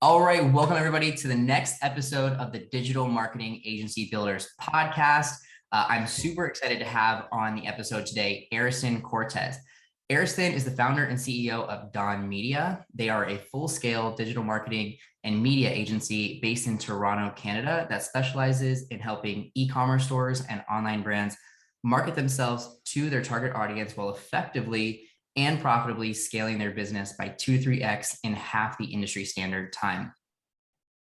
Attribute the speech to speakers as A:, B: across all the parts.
A: All right, welcome everybody to the next episode of the Digital Marketing Agency Builders podcast. I'm super excited to have on the episode today, Ariston Cortes. Ariston is the founder and CEO of DonMedia. They are a full-scale digital marketing and media agency based in Toronto, Canada, that specializes in helping e-commerce stores and online brands market themselves to their target audience while effectively and profitably scaling their business by 2-3x in half the industry standard time.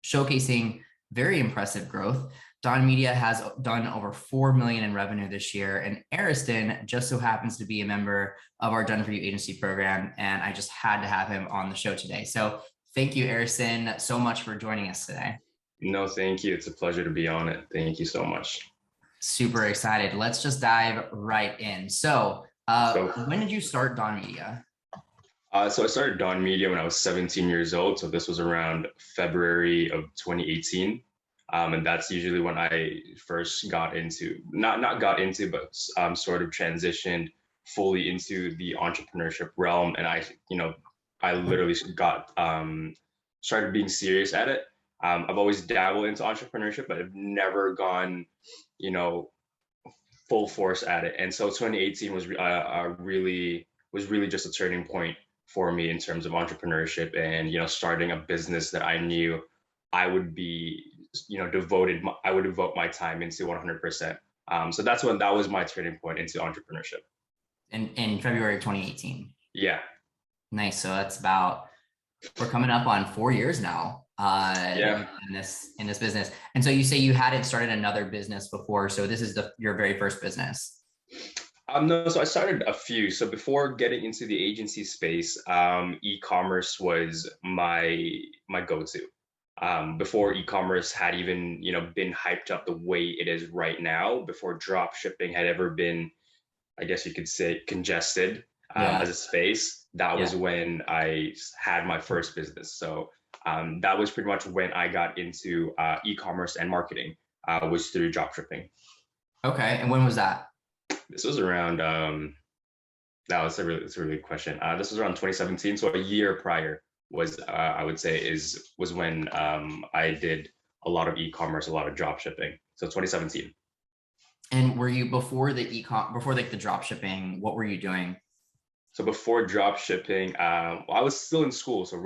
A: Showcasing very impressive growth, DonMedia has done over $4 million in revenue this year, and Ariston just so happens to be a member of our Done For You agency program, and I just had to have him on the show today. So thank you, Ariston, so much for joining us today.
B: No, thank you. It's a pleasure to be on it. Thank you so much.
A: Super excited. Let's just dive right in. So when did you start DonMedia?
B: So I started DonMedia when I was 17 years old. So this was around February of 2018. And that's usually when I first got into, not got into, but sort of transitioned fully into the entrepreneurship realm. And I literally started being serious at it. I've always dabbled into entrepreneurship, but I've never gone, full force at it. And so 2018 was really just a turning point for me in terms of entrepreneurship and, starting a business that I knew I would be, I would devote my time into 100%. So that was my turning point into entrepreneurship.
A: In February of 2018.
B: Yeah.
A: Nice. So that's we're coming up on 4 years now. In this business. And so you say you hadn't started another business before, so this is your very first business?
B: No, so I started a few. So before getting into the agency space, e-commerce was my go-to. Before e-commerce had even been hyped up the way it is right now, before drop shipping had ever been, I guess you could say, congested as a space, that was when I had my first business. So that was pretty much when I got into e-commerce and marketing, was through dropshipping. Okay,
A: and when was that?
B: This was around, that's a really good question. This was around 2017, so a year prior was, I would say, was when I did a lot of e-commerce, a lot of dropshipping. So 2017.
A: And were you before the dropshipping? What were you doing?
B: So before drop shipping, I was still in school. So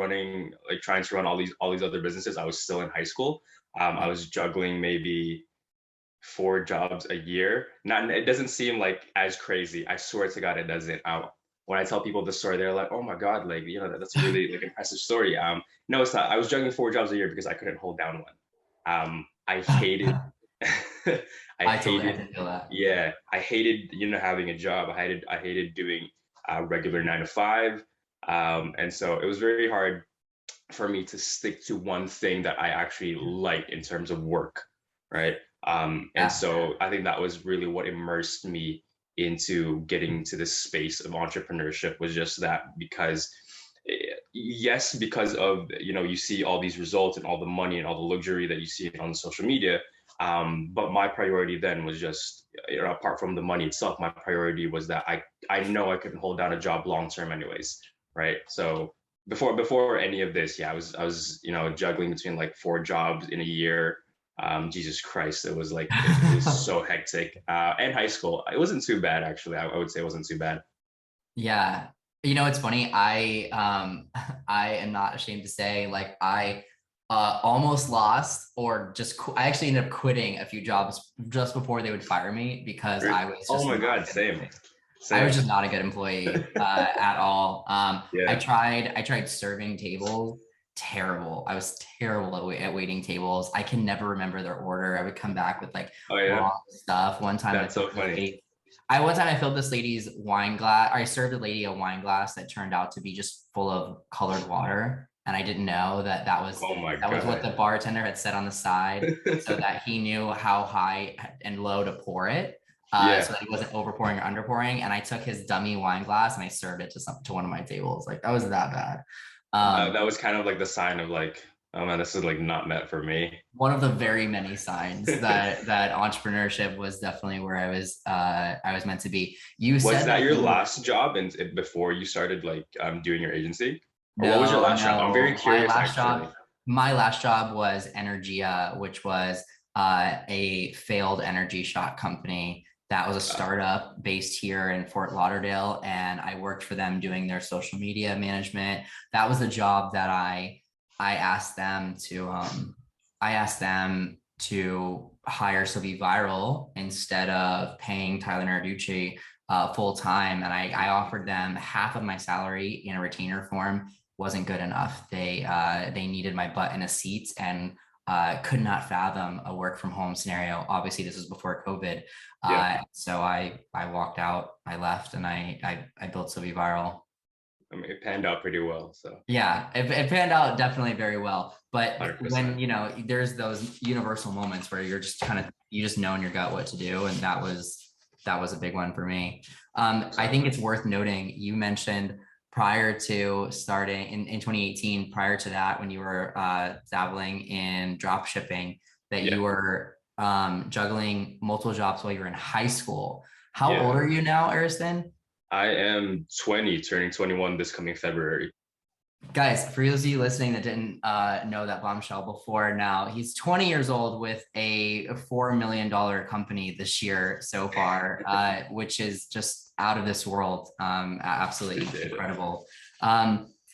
B: trying to run all these other businesses. I was still in high school. I was juggling maybe 4 jobs a year. It doesn't seem like as crazy. I swear to God, it doesn't. When I tell people the story, they're like, "Oh my God, that's a really impressive story." No, it's not. I was juggling 4 jobs a year because I couldn't hold down one. I hated. I hated having a job. I hated doing regular 9 to 5. And so it was very hard for me to stick to one thing that I actually liked in terms of work, right? And so I think that was really what immersed me into getting to this space of entrepreneurship, was just that, because of, you see all these results and all the money and all the luxury that you see on social media. But my priority then was just, apart from the money itself, my priority was that I know I couldn't hold down a job long term anyways, right? So before any of this, I was juggling between like 4 jobs in a year. Jesus Christ, it was so hectic. And high school, it wasn't too bad actually. I would say it wasn't too bad.
A: Yeah, it's funny. I am not ashamed to say, I almost lost, or I actually ended up quitting a few jobs just before they would fire me, because I was just,
B: oh my God, same.
A: I was just not a good employee at all. I tried serving tables. Terrible. I was terrible at waiting tables. I can never remember their order. I would come back with wrong stuff. One time,
B: that's so funny.
A: One time I filled this lady's wine glass. I served a lady a wine glass that turned out to be just full of colored water. And I didn't know that was what the bartender had said on the side, so that he knew how high and low to pour it, so that he wasn't overpouring or underpouring. And I took his dummy wine glass and I served it to one of my tables. That was that bad.
B: That was kind of like the sign of oh man, this is not meant for me.
A: One of the very many signs that entrepreneurship was definitely where I was meant to be.
B: Was that your last job and before you started doing your agency? Or what was your last job? I'm very curious, actually.
A: My last job was Energia, which was a failed energy shot company that was a startup based here in Fort Lauderdale, and I worked for them doing their social media management. That was the job that I asked them to hire Sylvie Viral instead of paying Tyler Narducci full time, and I offered them half of my salary in a retainer form. Wasn't good enough. They needed my butt in a seat and could not fathom a work from home scenario. Obviously, this was before COVID.
B: Yeah,
A: So I walked out, I left, and I built Sylvie Viral.
B: I mean, it panned out pretty well. So
A: Yeah, it panned out definitely very well. But
B: 100%.
A: when, there's those universal moments where you're just you just know in your gut what to do. And that was a big one for me. I think it's worth noting, you mentioned prior to starting in 2018, prior to that, when you were dabbling in drop shipping, that
B: Yeah,
A: you were juggling multiple jobs while you were in high school. How
B: yeah.
A: old are you now, Ariston?
B: I am 20, turning 21 this coming February.
A: Guys, for those of you listening that didn't know that bombshell before, now he's 20 years old with a $4 million company this year so far, which is just out of this world. Absolutely
B: Appreciate it.
A: incredible.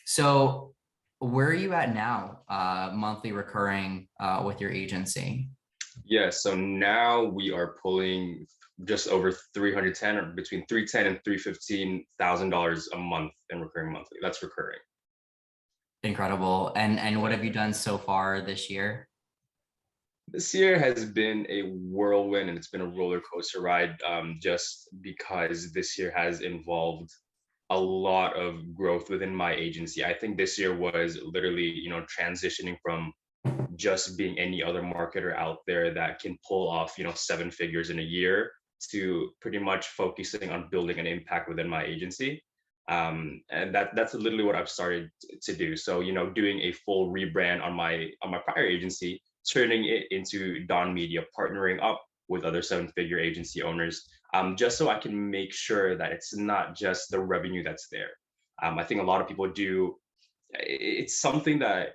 A: So where are you at now, monthly recurring with your agency?
B: Yeah, so now we are pulling just over 310 or between 310 and $315,000 a month in recurring monthly. That's recurring.
A: Incredible. And what
B: Yeah.
A: have you done so far this year?
B: This year has been a whirlwind and it's been a roller coaster ride, just because this year has involved a lot of growth within my agency. I think this year was literally, transitioning from just being any other marketer out there that can pull off, seven figures in a year to pretty much focusing on building an impact within my agency. And that's literally what I've started to do. So, doing a full rebrand on my prior agency, turning it into DonMedia, partnering up with other seven-figure agency owners, just so I can make sure that it's not just the revenue that's there. I think a lot of people do. It's something that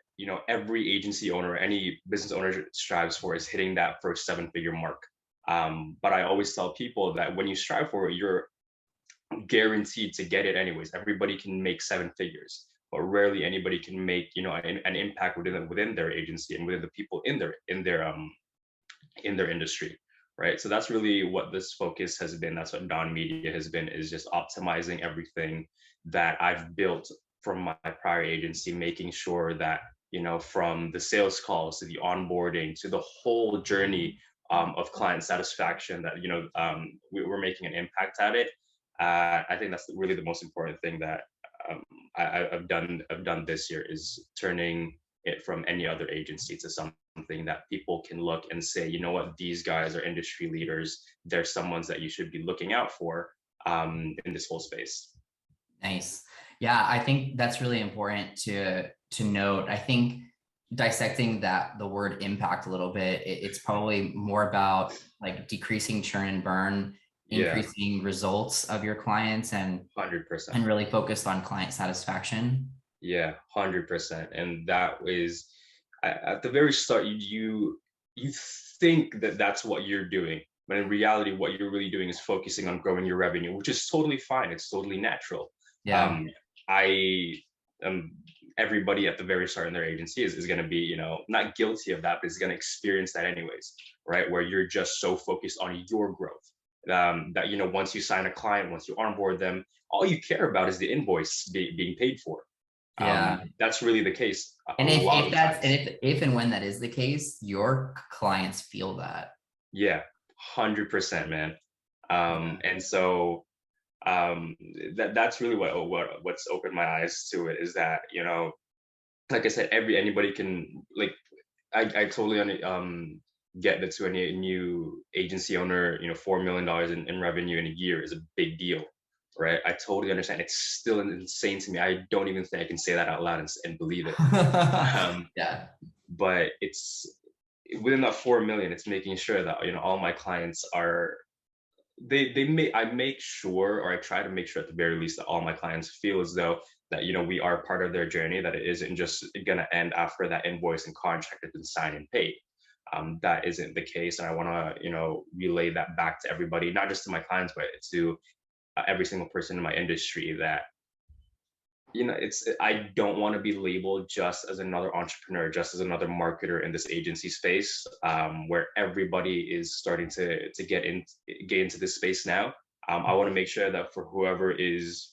B: every agency owner, any business owner strives for, is hitting that first seven-figure mark. But I always tell people that when you strive for it, you're guaranteed to get it anyways. Everybody can make seven figures, but rarely anybody can make an impact within their agency and within the people in their industry, right? So that's really what this focus has been. That's what DonMedia has been, is just optimizing everything that I've built from my prior agency, making sure that from the sales calls to the onboarding to the whole journey of client satisfaction, that we're making an impact at it. I think that's really the most important thing that I've done this year, is turning it from any other agency to something that people can look and say, you know what, these guys are industry leaders. They're someones that you should be looking out for in this whole space.
A: Nice. Yeah, I think that's really important to note. I think dissecting the word impact a little bit, it's probably more about like decreasing churn and burn,
B: Yeah,
A: increasing results of your clients, and
B: 100%.
A: really focused on client satisfaction.
B: Yeah, 100%. And that is, at the very start, you think that that's what you're doing, but in reality, what you're really doing is focusing on growing your revenue, which is totally fine. It's totally natural.
A: Yeah.
B: Um, I am Everybody at the very start in their agency is going to be, not guilty of that, but is going to experience that anyways, right? Where you're just so focused on your growth, that once you sign a client, once you onboard them, all you care about is the invoice being paid for.
A: Yeah.
B: That's really the case a
A: And
B: lot
A: if
B: of
A: that's
B: times.
A: if and when that is the case, your clients feel that.
B: Yeah, 100%, man.
A: Yeah.
B: And so that's really what's opened my eyes to it, is that like I said, anybody can, like, I totally get that to any new agency owner, $4 million in revenue in a year is a big deal, right? I totally understand. It's still insane to me. I don't even think I can say that out loud and believe it. Um,
A: Yeah.
B: but it's within that 4 million, it's making sure that all my clients are, I make sure, or I try to make sure at the very least, that all my clients feel as though that, we are part of their journey, that it isn't just going to end after that invoice and contract has been signed and paid. That isn't the case. And I want to, relay that back to everybody, not just to my clients, but to every single person in my industry, that I don't want to be labeled just as another entrepreneur, just as another marketer in this agency space, where everybody is starting to get into this space now. I want to make sure that for whoever is,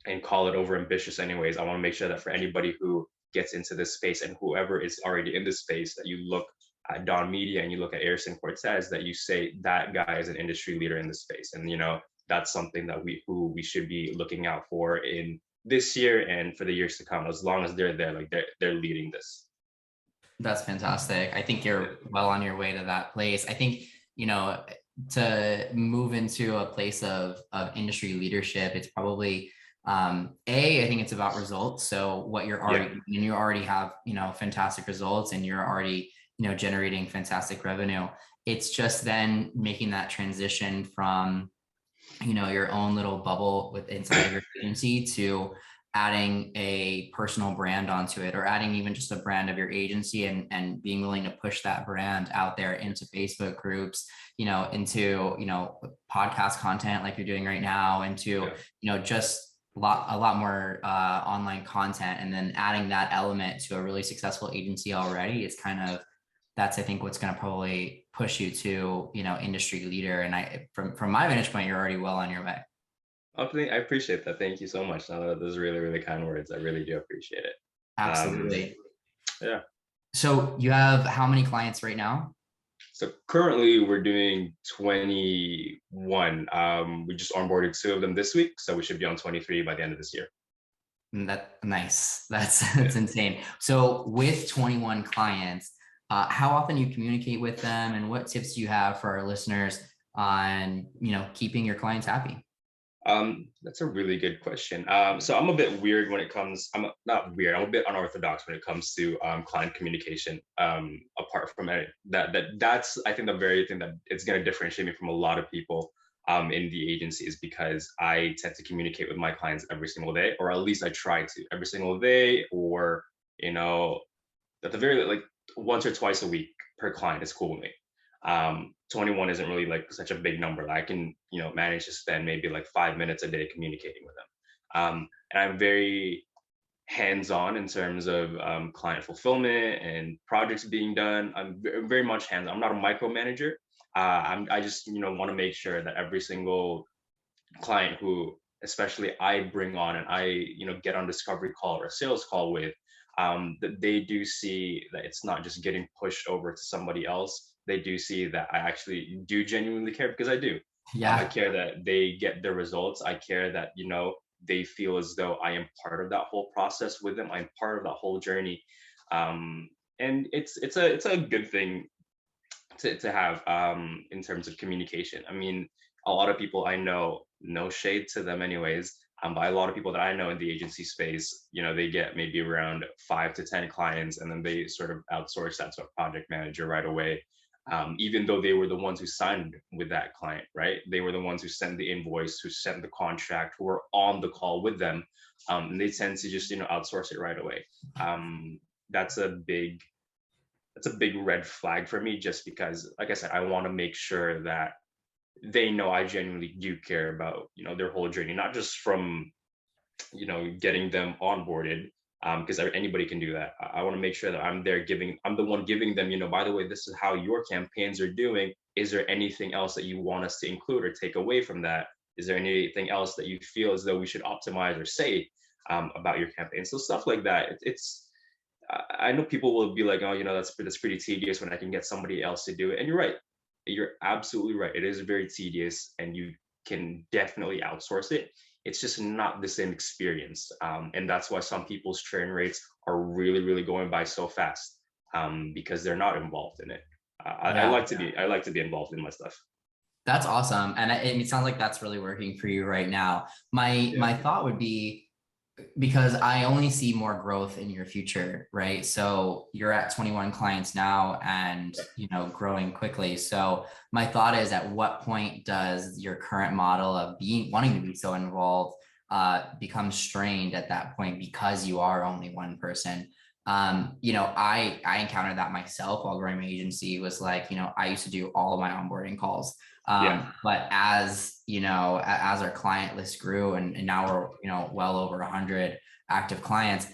B: and call it over ambitious anyways, I want to make sure that for anybody who gets into this space and whoever is already in this space, that you look at DonMedia and you look at Ariston Cortes, that you say that guy is an industry leader in this space. And that's something that we should be looking out for in this year and for the years to come, as long as they're there, like they're leading this.
A: That's fantastic. I think you're well on your way to that place. I think, to move into a place of industry leadership, it's probably, I think it's about results. So what you're already, and you already have, fantastic results, and you're already, generating fantastic revenue. It's just then making that transition from, your own little bubble with inside of your agency to adding a personal brand onto it, or adding even just a brand of your agency, and being willing to push that brand out there into Facebook groups, into, podcast content like you're doing right now, into, just a lot more online content, and then adding that element to a really successful agency already is that's, I think, what's going to probably push you to, industry leader. And from my vantage point, you're already well on your way.
B: I appreciate that. Thank you so much. Those are really, really kind words. I really do appreciate it.
A: Absolutely.
B: Yeah.
A: So you have how many clients right now?
B: So currently we're doing 21. We just onboarded 2 of them this week, so we should be on 23 by the end of this year.
A: Nice. That's insane. So with 21 clients, how often you communicate with them, and what tips do you have for our listeners on, keeping your clients happy?
B: That's a really good question. So I'm a bit weird when it comes, I'm not weird, I'm a bit unorthodox when it comes to client communication. Apart from that's, I think, the very thing that it's going to differentiate me from a lot of people in the agency, is because I tend to communicate with my clients every single day, or at least I try to every single day, or, at the very, like, once or twice a week per client is cool with me. 21 isn't really like such a big number. I can, manage to spend maybe like 5 minutes a day communicating with them. And I'm very hands-on in terms of client fulfillment and projects being done. I'm very much hands-on. I'm not a micromanager. I just, want to make sure that every single client who, especially I bring on and I, get on discovery call or a sales call with, that they do see that it's not just getting pushed over to somebody else. They do see that I actually do genuinely care, because I do.
A: Yeah.
B: I care that they get their results. I care that, they feel as though I am part of that whole process with them. I'm part of that whole journey. And it's a good thing to have in terms of communication. I mean, a lot of people I know, no shade to them anyways, but a lot of people that I know in the agency space, they get maybe around 5 to 10 clients, and then they sort of outsource that to a project manager right away. Even though they were the ones who signed with that client, right? They were the ones who sent the invoice, who sent the contract, who were on the call with them. And they tend to just, outsource it right away. That's a big red flag for me, just because, like I said, I want to make sure that they know I genuinely do care about, their whole journey, not just from, getting them onboarded, because anybody can do that. I want to make sure that I'm the one giving them, by the way, this is how your campaigns are doing. Is there anything else that you want us to include or take away from that? Is there anything else that you feel as though we should optimize or say about your campaign? So stuff like that. I know people will be like, oh, that's pretty tedious when I can get somebody else to do it. And you're right. You're absolutely right. It is very tedious, and you can definitely outsource it. It's just not the same experience. And that's why some people's churn rates are really, really going by so fast, because they're not involved in it. I like to be involved in my stuff.
A: That's awesome. And it sounds like that's really working for you right now. My thought would be, because I only see more growth in your future, right? So you're at 21 clients now, and, growing quickly. So my thought is, at what point does your current model of wanting to be so involved becomes strained at that point because you are only one person. I encountered that myself while growing my agency. Was like, I used to do all of my onboarding calls.
B: Yeah.
A: But as as our client list grew, and now we're well over 100 active clients,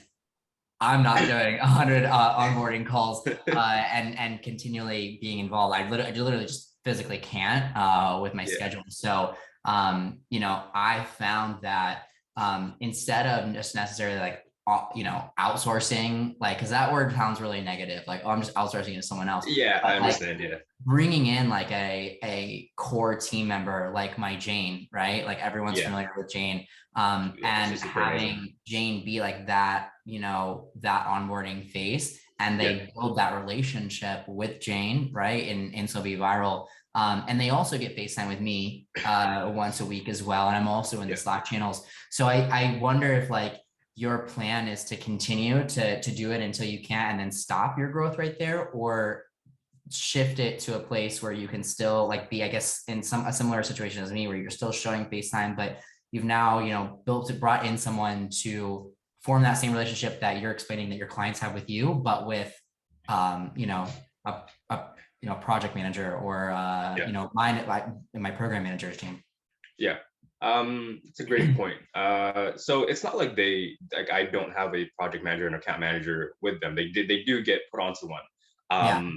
A: I'm not doing 100 onboarding calls and continually being involved. I literally just physically can't with my
B: Yeah.
A: schedule. So I found that instead of just necessarily like outsourcing, like, because that word sounds really negative, like, oh, I'm just outsourcing it to someone else.
B: Yeah, I
A: But like
B: understand. Yeah.
A: bringing in like a core team member like my Jane, right? Like everyone's
B: Yeah.
A: familiar with Jane.
B: Yeah.
A: And
B: She's super amazing.
A: having Jane be like that, that onboarding face, and
B: Yeah.
A: they build that relationship with Jane, right? In So Be Viral. And they also get FaceTime with me once a week as well. And I'm also in the
B: Yeah.
A: Slack channels. So I wonder if like your plan is to continue to do it until you can and then stop your growth right there, or shift it to a place where you can still like be, I guess, in a similar situation as me, where you're still showing FaceTime, but you've now, brought in someone to form that same relationship that you're explaining that your clients have with you, but with, a, project manager, or,
B: Yeah.
A: mine, like my program manager's team.
B: Yeah. It's a great point. So it's not like I don't have a project manager and account manager with them. They do get put onto one.
A: Yeah.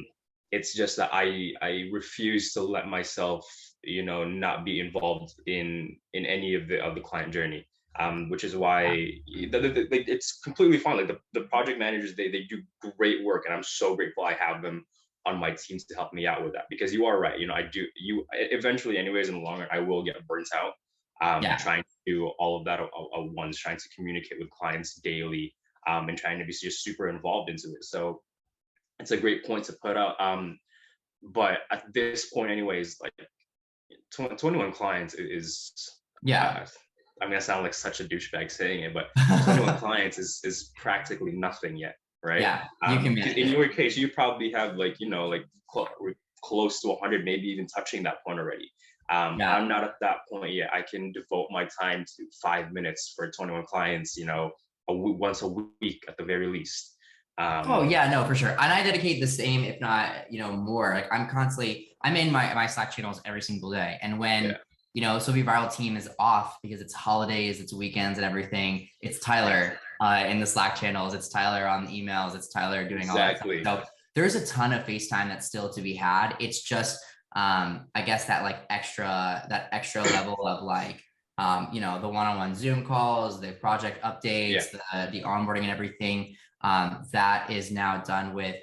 B: It's just that I refuse to let myself, not be involved in any of the client journey. Which is why it's completely fine. Like the project managers, they do great work, and I'm so grateful I have them on my teams to help me out with that. Because you are right, I do you eventually, anyways, in the long run, I will get burnt out.
A: Yeah.
B: Trying to do all of that at once, trying to communicate with clients daily, and trying to be just super involved into it. So it's a great point to put out. But at this point, anyways, like 21 clients is,
A: Yeah.
B: uh, I mean, I sound like such a douchebag saying it, but 21 clients is practically nothing yet, right?
A: Yeah. You can
B: Because
A: manage
B: in
A: it.
B: your case, you probably have like, close to 100, maybe even touching that point already.
A: Yeah.
B: I'm not at that point yet. I can devote my time to 5 minutes for 21 clients, once a week at the very least.
A: Oh
B: Um,
A: yeah, no, for sure. And I dedicate the same, if not, more. Like I'm in my Slack channels every single day. And when,
B: yeah,
A: So Be Viral team is off because it's holidays, it's weekends and everything, it's
B: yeah,
A: Tyler in the Slack channels, it's Tyler on the emails, it's Tyler doing all that stuff.
B: exactly.
A: So there's a ton of FaceTime that's still to be had. It's just I guess that extra level of like the one-on-one Zoom calls, the project
B: Yeah,
A: updates, the onboarding and everything, that is now done with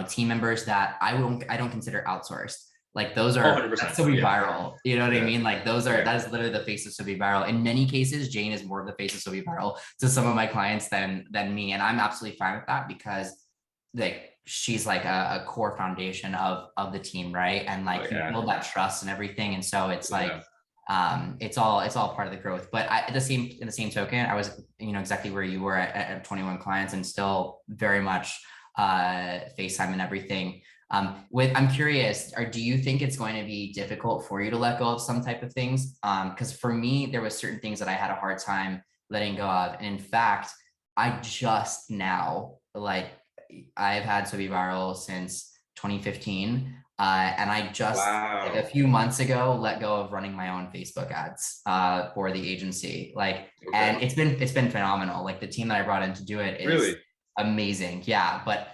A: team members that I don't consider outsourced. Like those are,
B: 100%.
A: that's So Be
B: Yeah,
A: Viral. You know what I
B: yeah,
A: mean? Like those are,
B: yeah,
A: that is literally the face of So Be Viral. In many cases, Jane is more of the face of So Be Viral to some of my clients than me, and I'm absolutely fine with that because like she's like a core foundation of the team, right? And
B: oh
A: like you
B: yeah,
A: build that trust and everything, and so it's like
B: yeah,
A: it's all part of the growth. But in the same token, I was exactly where you were at 21 clients, and still very much FaceTime and everything. I'm curious, or do you think it's going to be difficult for you to let go of some type of things? Because for me, there was certain things that I had a hard time letting go of, and in fact, I just now, like, I've had So Be Viral since 2015, and I just like a
B: wow,
A: few months ago let go of running my own Facebook ads for the agency. Like,
B: okay,
A: and it's been phenomenal. Like the team that I brought in to do it is
B: really,
A: amazing. Yeah, but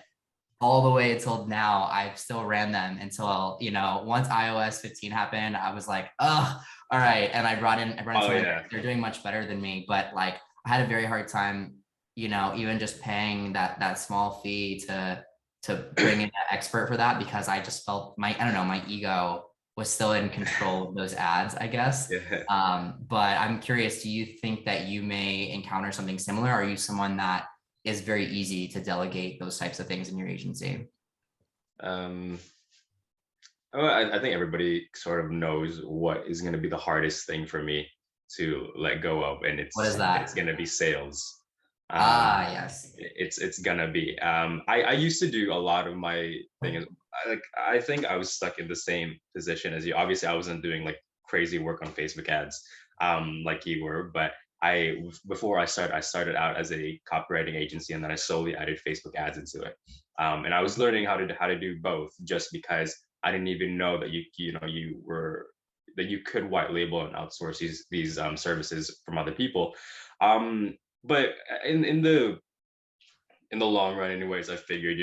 A: all the way until now, I've still ran them until, once iOS 15 happened, I was like, oh, all right. And I brought in
B: oh
A: someone,
B: yeah,
A: they're doing much better than me, but like I had a very hard time, even just paying that small fee to bring in an expert for that, because I just felt I don't know, my ego was still in control of those ads, I guess.
B: yeah.
A: But I'm curious, do you think that you may encounter something similar? Are you someone that is very easy to delegate those types of things in your agency?
B: Um, well, I think everybody sort of knows what is going to be the hardest thing for me to let go of, and
A: What is
B: it's
A: that?
B: going to be sales.
A: Ah, yes.
B: It's gonna be. I used to do a lot of my thing. I think I was stuck in the same position as you. Obviously, I wasn't doing like crazy work on Facebook ads, like you were, but before I started out as a copywriting agency, and then I slowly added Facebook ads into it. And I was learning how to do both, just because I didn't even know that you could white label and outsource these services from other people. But in the long run, anyways, I figured,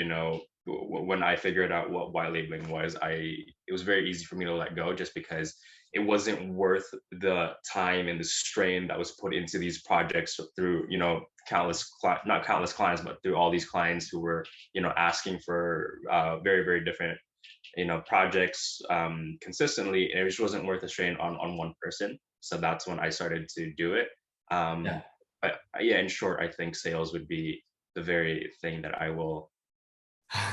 B: when I figured out what white labeling was, it was very easy for me to let go, just because it wasn't worth the time and the strain that was put into these projects through, not countless clients, but through all these clients who were, asking for very, very different, projects consistently. And it just wasn't worth the strain on one person. So that's when I started to do it.
A: Yeah.
B: But yeah, in short, I think sales would be the very thing that I will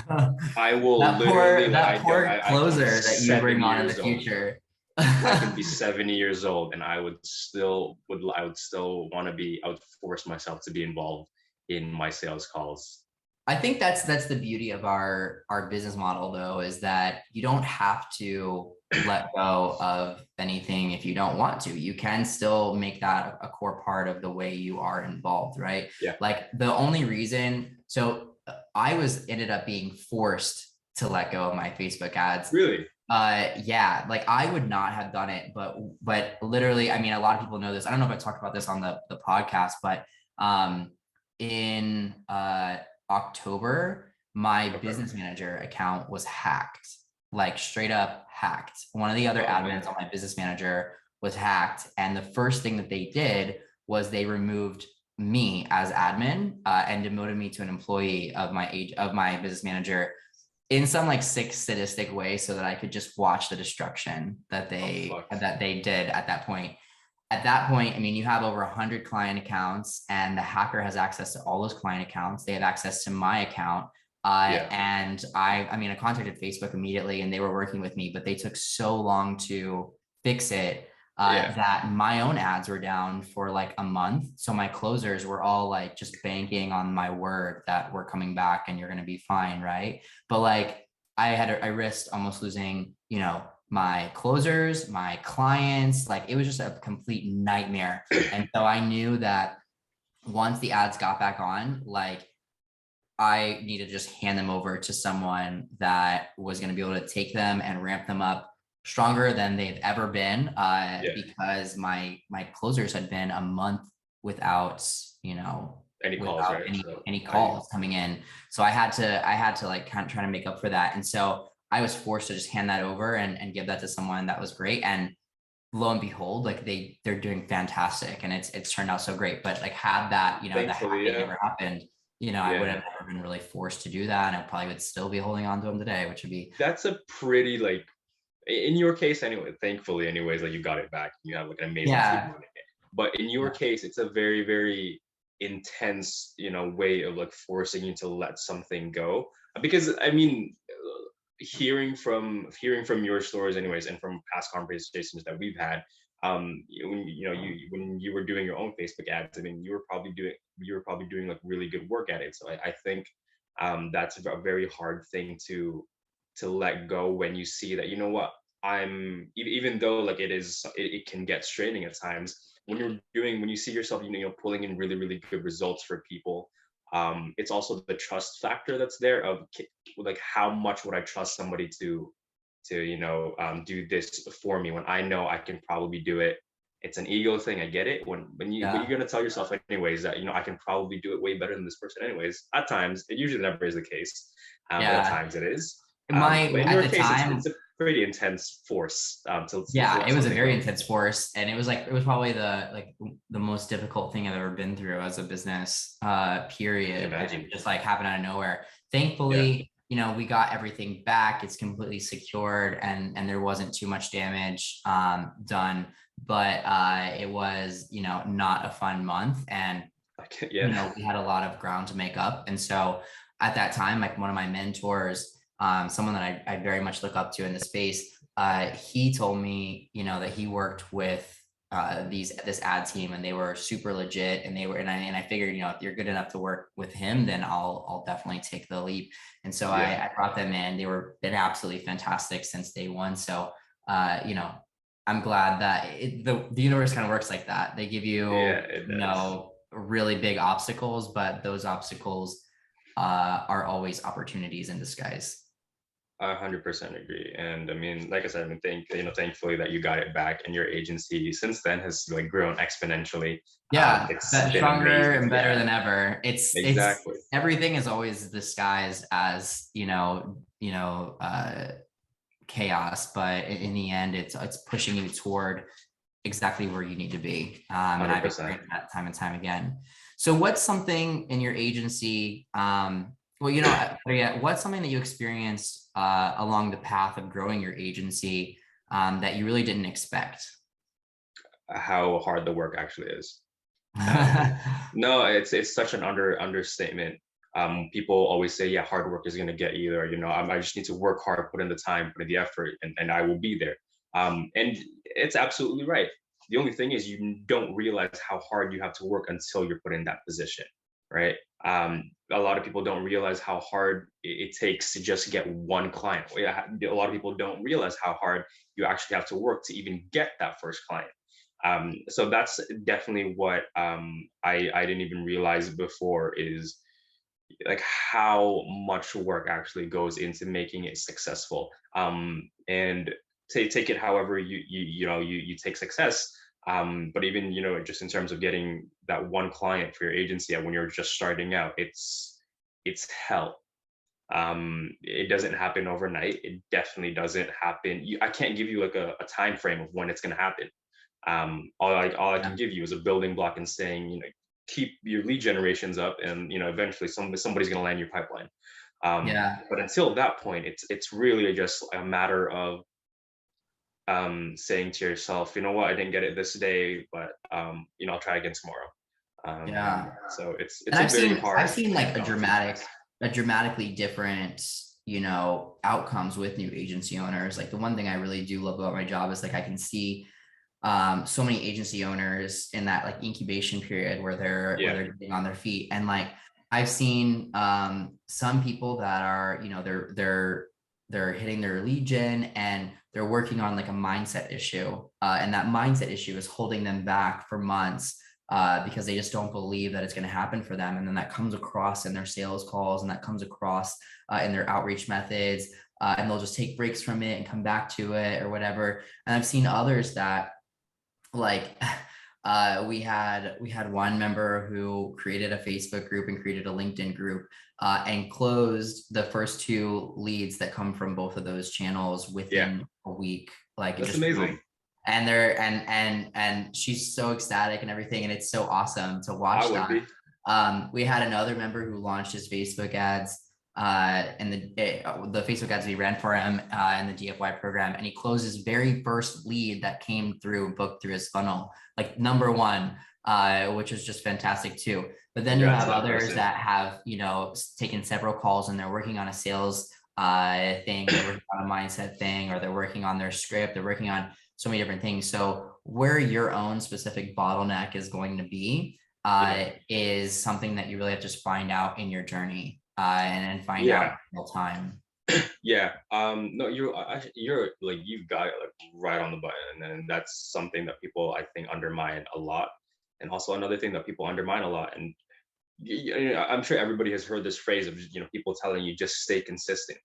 B: literally, like,
A: that poor
B: I can be
A: closer that you bring
B: 70
A: on in the
B: years old.
A: future.
B: I can be 70 years old, and I would still want to be, I would force myself to be involved in my sales calls.
A: I think that's the beauty of our business model, though, is that you don't have to let go of anything if you don't want to. You can still make that a core part of the way you are involved, right?
B: Yeah.
A: Like the only reason, so I ended up being forced to let go of my Facebook ads.
B: Really?
A: Yeah, like I would not have done it, but literally, I mean, a lot of people know this. I don't know if I talked about this on the podcast, but in October, my
B: Okay.
A: business manager account was hacked, like straight up hacked. One of the other admins on my business manager was hacked. And the first thing that they did was they removed me as admin and demoted me to an employee of my business manager in some like sick sadistic way, so that I could just watch the destruction that they did at that point. At that point, I mean, you have over 100 client accounts, and the hacker has access to all those client accounts. They have access to my account. And I mean, I contacted Facebook immediately, and they were working with me, but they took so long to fix it that my own ads were down for like a month. So my closers were all like just banking on my word that we're coming back and you're going to be fine, right? But like I risked almost losing, my closers, my clients. Like it was just a complete nightmare. And so I knew that once the ads got back on, like I needed to just hand them over to someone that was going to be able to take them and ramp them up stronger than they've ever been. Because my closers had been a month without,
B: any calls,
A: without
B: right?
A: any calls coming in. So I had to like kind of try to make up for that. And so I was forced to just hand that over and give that to someone that was great. And lo and behold, like they're doing fantastic, and it's turned out so great. But like had that, the hacking never happened, I would have never been really forced to do that. And I probably would still be holding on to them today, which would be.
B: That's a pretty, like, in your case anyway, thankfully anyways, like you got it back. You have like an amazing team on it. But in your case, it's a very, very intense, way of like forcing you to let something go. Because I mean, hearing from your stories anyways, and from past conversations that we've had, when you were doing your own Facebook ads, I mean, you were probably doing like really good work at it. So I think that's a very hard thing to let go, when you see that, what, even though like it can get straining at times, when you see yourself, pulling in really, really good results for people. It's also the trust factor that's there, of like, how much would I trust somebody to do this for me when I know I can probably do it. It's an ego thing. I get it. When you're going to tell yourself anyways that, I can probably do it way better than this person anyways. At times, it usually never is the case. But at times it is. But in your case, it's a pretty intense force.
A: It was a very intense force, and it was probably the most difficult thing I've ever been through as a business period. And just like happened out of nowhere. Thankfully, we got everything back. It's completely secured, and there wasn't too much damage done. But it was not a fun month, and we had a lot of ground to make up. And so at that time, like one of my mentors, someone that I very much look up to in the space, he told me, that he worked with this ad team, and they were super legit, and I figured, if you're good enough to work with him, then I'll definitely take the leap. And so I brought them in. They've been absolutely fantastic since day one. So I'm glad that the universe kind of works like that. They give
B: Yeah,
A: you,
B: it
A: you
B: does.
A: know, really big obstacles, but those obstacles are always opportunities in disguise.
B: 100% agree. And I mean, like I said, I mean, thankfully that you got it back, and your agency since then has like grown exponentially.
A: Yeah,
B: It's
A: that
B: been
A: stronger
B: amazing.
A: and better
B: Yeah,
A: than ever. It's
B: exactly.
A: everything is always disguised as, chaos, but in the end, it's pushing you toward exactly where you need to be. And I've
B: 100%.
A: experienced that time and time again. So what's something in your agency, what's something that you experienced along the path of growing your agency that you really didn't expect?
B: How hard the work actually is. Um, no, it's such an understatement. People always say, yeah, hard work is going to get you there. I just need to work hard, put in the time, put in the effort, and I will be there. And it's absolutely right. The only thing is you don't realize how hard you have to work until you're put in that position, right? A lot of people don't realize how hard it takes to just get one client. Yeah, a lot of people don't realize how hard you actually have to work to even get that first client. So that's definitely what I didn't even realize before, is like how much work actually goes into making it successful. And take it however you take success. But even just in terms of getting that one client for your agency when you're just starting out, it's hell. It doesn't happen overnight. It definitely doesn't happen. I can't give you like a time frame of when it's going to happen. All I can
A: Yeah.
B: give you is a building block and saying, keep your lead generations up, and eventually somebody's going to land your pipeline.
A: Yeah.
B: But until that point, it's really just a matter of saying to yourself, you know what, I didn't get it this day, but I'll try again tomorrow.
A: Yeah.
B: So
A: And
B: it's a very
A: I've
B: hard
A: seen like
B: balance.
A: a dramatically different, outcomes with new agency owners. Like the one thing I really do love about my job is like I can see so many agency owners in that like incubation period where
B: Yeah,
A: they're getting on their feet. And like I've seen some people that are, they're hitting their lead gen and they're working on like a mindset issue. And that mindset issue is holding them back for months because they just don't believe that it's going to happen for them. And then that comes across in their sales calls, and that comes across in their outreach methods. And they'll just take breaks from it and come back to it or whatever. And I've seen others that like we had one member who created a Facebook group and created a LinkedIn group and closed the first two leads that come from both of those channels
B: yeah,
A: within a week. Like it
B: that's
A: just
B: amazing.
A: and they're and she's so ecstatic and everything, and it's so awesome to
B: I
A: watch
B: would
A: that.
B: be.
A: We had another member who launched his Facebook ads and the Facebook ads we ran for him in the DFY program, and he closed his very first lead that came through, booked through his funnel, like number one, which is just fantastic too. But then you
B: Congrats
A: have
B: to that
A: others
B: person.
A: that have, taken several calls and they're working on a sales thing, they're working on a mindset thing, or they're working on their script, they're working on so many different things. So where your own specific bottleneck is going to be
B: Yeah,
A: is something that you really have to just find out in your journey and then find out
B: yeah,
A: in real time.
B: yeah. No, you're like, you've got it like right on the button, and that's something that people I think undermine a lot. And also another thing that people undermine a lot, and I'm sure everybody has heard this phrase of people telling you just stay consistent,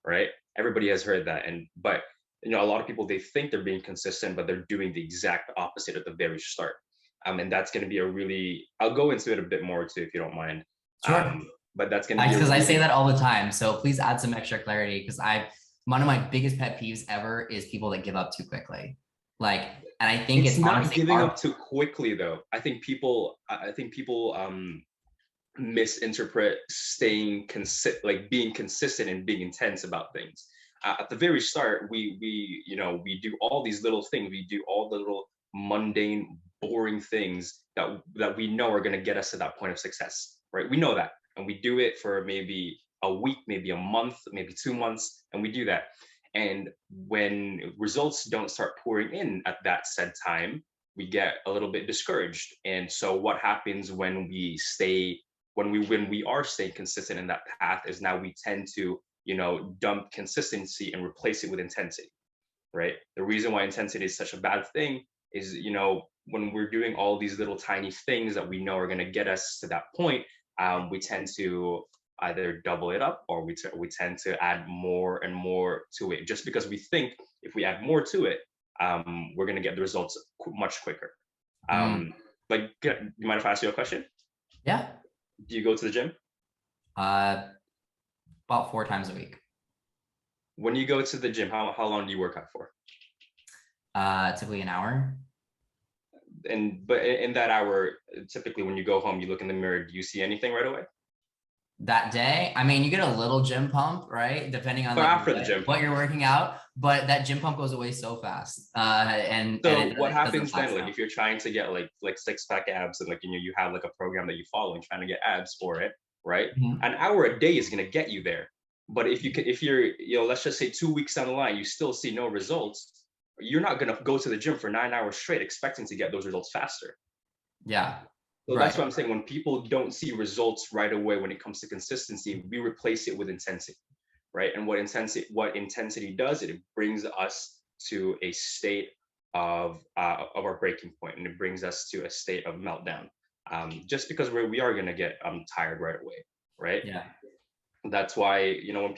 B: right? Everybody has heard that, and but a lot of people, they think they're being consistent, but they're doing the exact opposite at the very start. And that's going to be a really, I'll go into it a bit more too if you don't mind.
A: Sure.
B: But that's going to be a
A: Because I say
B: really,
A: that all the time. So please add some extra clarity because one of my biggest pet peeves ever is people that give up too quickly. Like, and I think
B: it's
A: it's
B: not
A: honestly
B: giving up
A: our
B: too quickly though. I think people misinterpret staying like being consistent and being intense about things. At the very start, we do all these little things. We do all the little mundane, boring things that we know are going to get us to that point of success, right? We know that, and we do it for maybe a week, maybe a month, maybe 2 months, and we do that. And when results don't start pouring in at that said time, we get a little bit discouraged. And so what happens when we are staying consistent in that path is now we tend to dump consistency and replace it with intensity, right? The reason why intensity is such a bad thing is, when we're doing all these little tiny things that we know are going to get us to that point, we tend to either double it up, or we tend to add more and more to it, just because we think if we add more to it, we're going to get the results much quicker.
A: Mm.
B: Like, you mind if I ask you a question?
A: Yeah.
B: Do you go to the gym?
A: About 4 times a week.
B: When you go to the gym, how long do you work out for?
A: Typically an hour.
B: But in that hour, typically when you go home, you look in the mirror, do you see anything right away?
A: That day, I mean, you get a little gym pump, right? Depending on
B: Or
A: like
B: after the gym?
A: what you're working out, but that gym pump goes away so fast. And
B: So
A: it
B: what
A: doesn't
B: happens then?
A: last
B: Like,
A: long.
B: if you're trying to get like six pack abs, and like, you have like a program that you follow and trying to get abs for it, right?
A: Mhm.
B: An hour a day is gonna get you there. But if you're, let's just say 2 weeks down the line, you still see no results, you're not gonna go to the gym for 9 hours straight expecting to get those results faster.
A: Yeah.
B: So that's
A: Right.
B: what I'm saying. When people don't see results right away when it comes to consistency, we replace it with intensity, right? And what intensity does, it brings us to a state of our breaking point, and it brings us to a state of meltdown. Just because we are gonna get tired right away, right?
A: Yeah.
B: That's why, when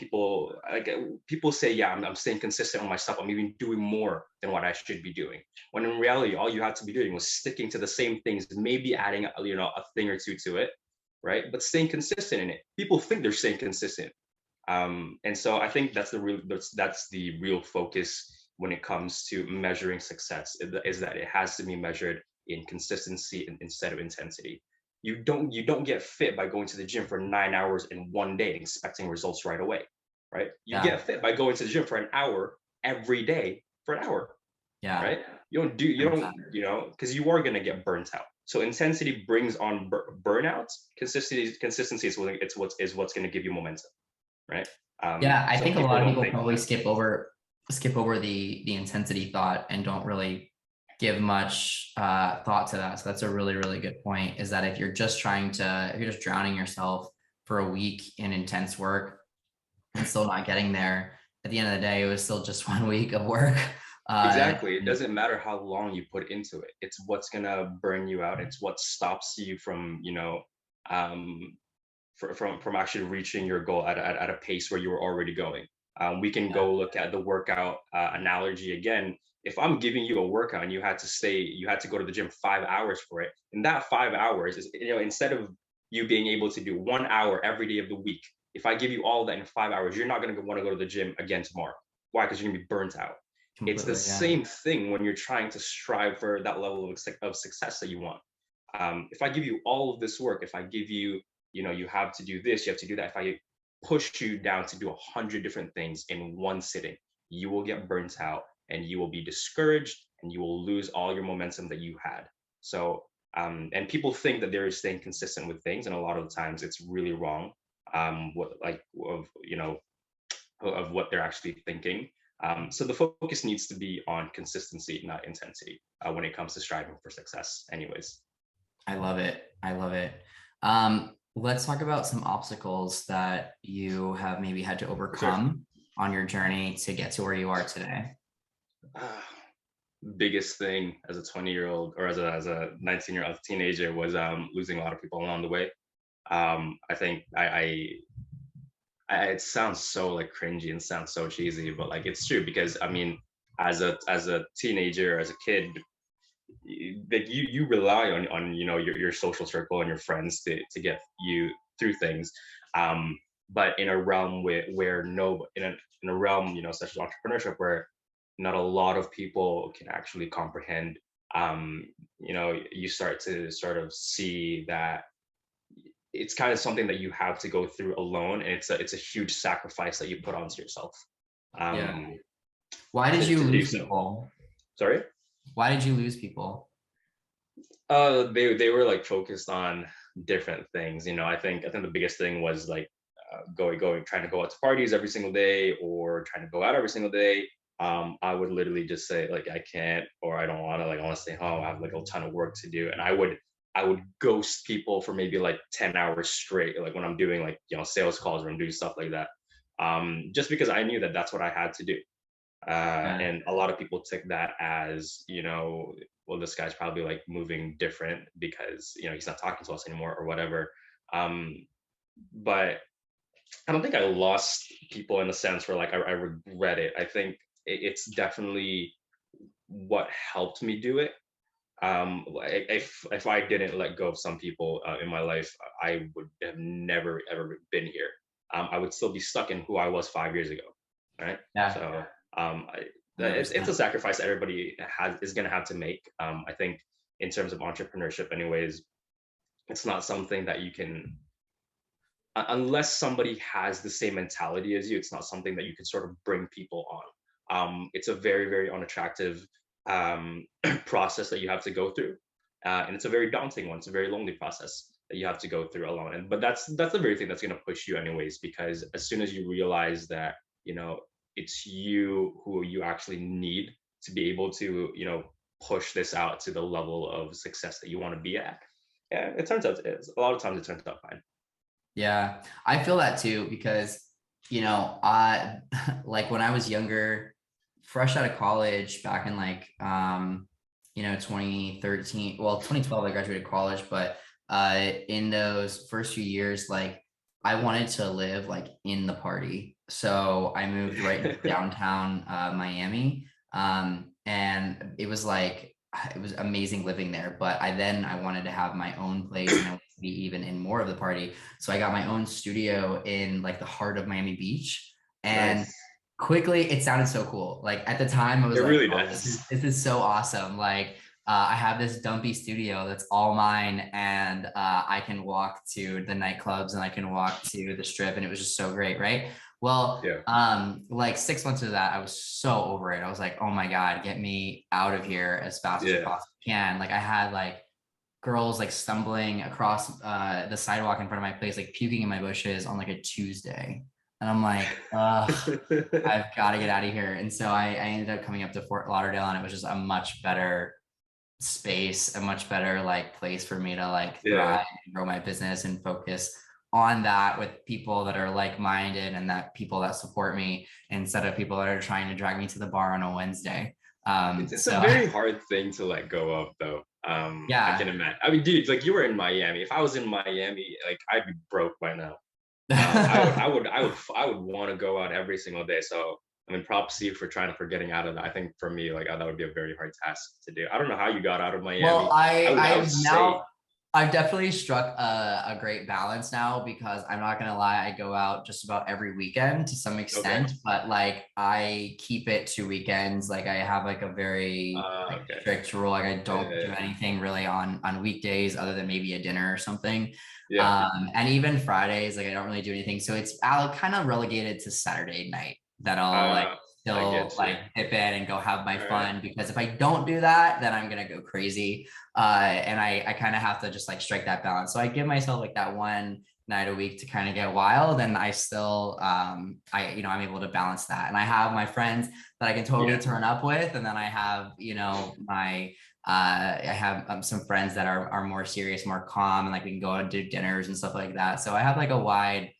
B: people say, yeah, I'm staying consistent on my stuff, I'm even doing more than what I should be doing, when in reality all you had to be doing was sticking to the same things, maybe adding a thing or two to it, right? But staying consistent in it. People think they're staying consistent, and so I think that's the real focus when it comes to measuring success, is that it has to be measured in consistency instead of intensity. You don't get fit by going to the gym for 9 hours in one day and expecting results right away, right? You
A: Yeah.
B: get fit by going to the gym for an hour every day for an hour,
A: Yeah.
B: right? You don't, because you are going to get burnt out. So intensity brings on burnout. Consistency is what's going to give you momentum, right?
A: Yeah. I
B: So
A: think a
B: people
A: lot of
B: don't
A: people
B: think
A: probably
B: that.
A: skip over the intensity thought and don't really give much thought to that. So that's a really, really good point, is that if you're just drowning yourself for a week in intense work and still not getting there, at the end of the day, it was still just 1 week of work.
B: Exactly. It doesn't matter how long you put into it. It's what's gonna burn you out. It's what stops you from, um, from actually reaching your goal at a pace where you were already going. We can
A: Yeah.
B: go look at the workout analogy again. If I'm giving you a workout and you had to go to the gym 5 hours for it, and that 5 hours is, instead of you being able to do 1 hour every day of the week, if I give you all that in 5 hours, you're not going to want to go to the gym again tomorrow. Why? Because you're going to be burnt out. It's the
A: Completely. Yeah.
B: same thing when you're trying to strive for that level of success that you want. If I give you all of this work, if I give you, you have to do this, you have to do that. If I push you down to do 100 different things in one sitting, you will get burnt out, and you will be discouraged, and you will lose all your momentum that you had. So, and people think that they're staying consistent with things, and a lot of the times it's really wrong. What like of what they're actually thinking. So the focus needs to be on consistency, not intensity, when it comes to striving for success. Anyways.
A: I love it. I love it. Let's talk about some obstacles that you have maybe had to
B: Sure.
A: overcome on your journey to get to where you are today.
B: Ah, biggest thing as a 20-year-old, or as a 19-year-old teenager, was losing a lot of people along the way. I think it sounds so like cringy and sounds so cheesy, but like it's true, because I mean, as a teenager, as a kid, that you rely on your social circle and your friends to get you through things. But in a realm where no in a realm, such as entrepreneurship, where not a lot of people can actually comprehend, you start to sort of see that it's kind of something that you have to go through alone, and it's a huge sacrifice that you put onto yourself,
A: Yeah.
B: um,
A: Why did you
B: to do
A: lose
B: so.
A: people?
B: Sorry.
A: Why did you lose people?
B: They were like focused on different things. I think the biggest thing was like going trying to go out to parties every single day, or trying to go out every single day. I would literally just say like I can't, or I don't want to, like I want to stay home. I have like a ton of work to do, and I would ghost people for maybe like 10 hours straight, like when I'm doing like sales calls, or I'm doing stuff like that. Just because I knew that that's what I had to do.
A: Yeah.
B: And a lot of people took that as, you know, well, this guy's probably like moving different because, you know, he's not talking to us anymore or whatever. But I don't think I lost people in a sense where like I regret it. I think it's definitely what helped me do it. If I didn't let go of some people in my life, I would have never ever been here. I would still be stuck in who I was 5 years ago, right?
A: Yeah.
B: So it's a
A: 100%.
B: sacrifice everybody is going to have to make. I think in terms of entrepreneurship, anyways, it's not something that you can unless somebody has the same mentality as you. It's not something that you can sort of bring people on. It's a very very unattractive um, process that you have to go through, and it's a very daunting one. It's a very lonely process that you have to go through alone. And but that's the very thing that's going to push you anyways, because as soon as you realize that, you know, it's you who you actually need to be able to, you know, push this out to the level of success that you want to be at, yeah, it turns out a lot of times it turns out fine.
A: Yeah, I feel that too because, I like when I was younger, fresh out of college back in 2013, well, 2012, I graduated college, but in those first few years, like I wanted to live like in the party. So I moved right into downtown Miami. And it was amazing living there, but I wanted to have my own place and I wanted to be even in more of the party. So I got my own studio in like the heart of Miami Beach. And
B: Nice.
A: quickly it sounded so cool. Like at the time I
B: It
A: was like,
B: really
A: oh,
B: does.
A: this is so awesome. Like I have this dumpy studio that's all mine, and I can walk to the nightclubs and I can walk to the strip, and it was just so great, right? Well,
B: Yeah.
A: like 6 months of that, I was so over it. I was like, oh my God, get me out of here as fast as you
B: Yeah.
A: possibly can. Like I had like girls like stumbling across the sidewalk in front of my place, like puking in my bushes on like a Tuesday. And I'm like, ugh, I've got to get out of here. And so I ended up coming up to Fort Lauderdale, and it was just a much better space, a much better like place for me to like
B: Yeah.
A: thrive and grow my business and focus on that with people that are like-minded and that people that support me instead of people that are trying to drag me to the bar on a Wednesday.
B: It's a
A: So
B: very hard thing to let go of though. I can
A: yeah.
B: imagine. I mean, dude, like you were in Miami. If I was in Miami, like I'd be broke by now. I would want to go out every single day. So I mean, props to you for trying for getting out of that. I think for me, like that would be a very hard task to do. I don't know how you got out of
A: Well,
B: Miami. I would say,
A: I've definitely struck a great balance now because I'm not gonna lie, I go out just about every weekend to some
B: okay,
A: extent, but like I keep it to weekends. Like I have like a very like
B: okay,
A: strict rule. Like I don't do
B: yeah,
A: anything really on weekdays other than maybe a dinner or something.
B: yeah,
A: And even Fridays, like I don't really do anything. So I'll kind of relegated to Saturday night that I'll like
B: I
A: still
B: get you.
A: like dip in and go have my
B: All right,
A: fun, because if I don't do that, then I'm gonna go crazy. And I kind of have to just like strike that balance. So I give myself like that one night a week to kind of get wild, and I still I'm able to balance that. And I have my friends that I can totally
B: yeah,
A: turn up with, and then I have my I have some friends that are more serious, more calm, and like we can go and do dinners and stuff like that. So I have like a wide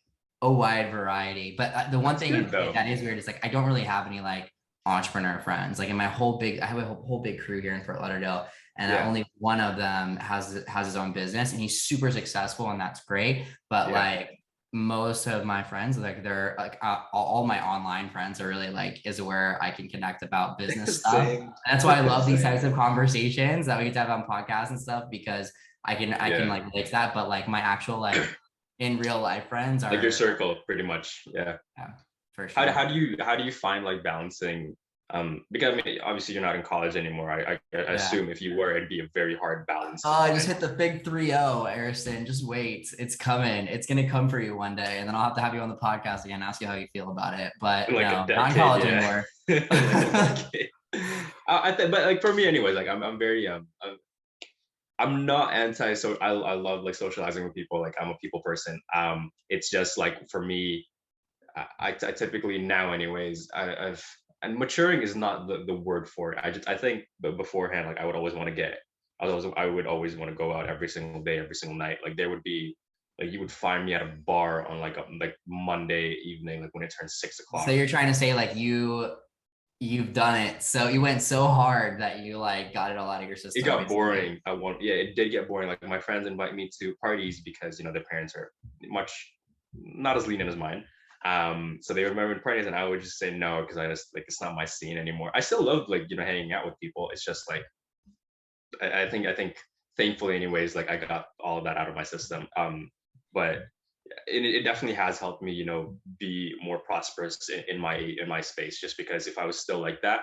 A: variety. But the one
B: that's good
A: thing
B: though.
A: that is weird is like I don't really have any like entrepreneur friends. Like in my I have a whole big crew here in Fort Lauderdale, and
B: Yeah,
A: only one of them has his own business, and he's super successful, and that's great. But
B: yeah.
A: like most of my friends, like they're like all my online friends are really like is where I can connect about business stuff.
B: Same,
A: And that's why I love these
B: same.
A: types of conversations that we get to have on podcasts and stuff, because I can
B: Yeah,
A: like relate to that. But like my actual like in real life friends
B: like your
A: are,
B: circle, pretty much. Yeah.
A: yeah, for
B: How
A: sure.
B: how do you find like balancing? Because I mean, obviously you're not in college anymore. I
A: Yeah.
B: assume if you were, it'd be a very hard balance
A: Oh,
B: to
A: I just
B: find.
A: hit the big 3-0, Ariston. Just wait. It's coming. It's gonna come for you one day. And then I'll have to have you on the podcast again, ask you how you feel about it.
B: In
A: But
B: like a
A: no, not in
B: decade,
A: college
B: yeah.
A: anymore.
B: In like a decade. I think, but like for me, anyways, like I'm very I'm not anti, so I love like socializing with people. Like I'm a people person. It's just like for me, I typically now, anyways, I've and maturing is not the word for it. I think, but beforehand, like I would always want to get, I would always want to go out every single day, every single night. Like there would be, like you would find me at a bar on like Monday evening, like when it turns 6
A: So
B: o'clock.
A: you're trying to say like You've done it. So you went so hard that you like got it all out of your
B: It
A: system,
B: got
A: basically.
B: boring. Yeah, it did get boring. Like my friends invite me to parties because their parents are much not as lenient as mine. So they remember parties, and I would just say no because I just like it's not my scene anymore. I still love like hanging out with people. It's just like I think thankfully anyways, like I got all of that out of my system. But it definitely has helped me, be more prosperous in my space. Just because if I was still like that,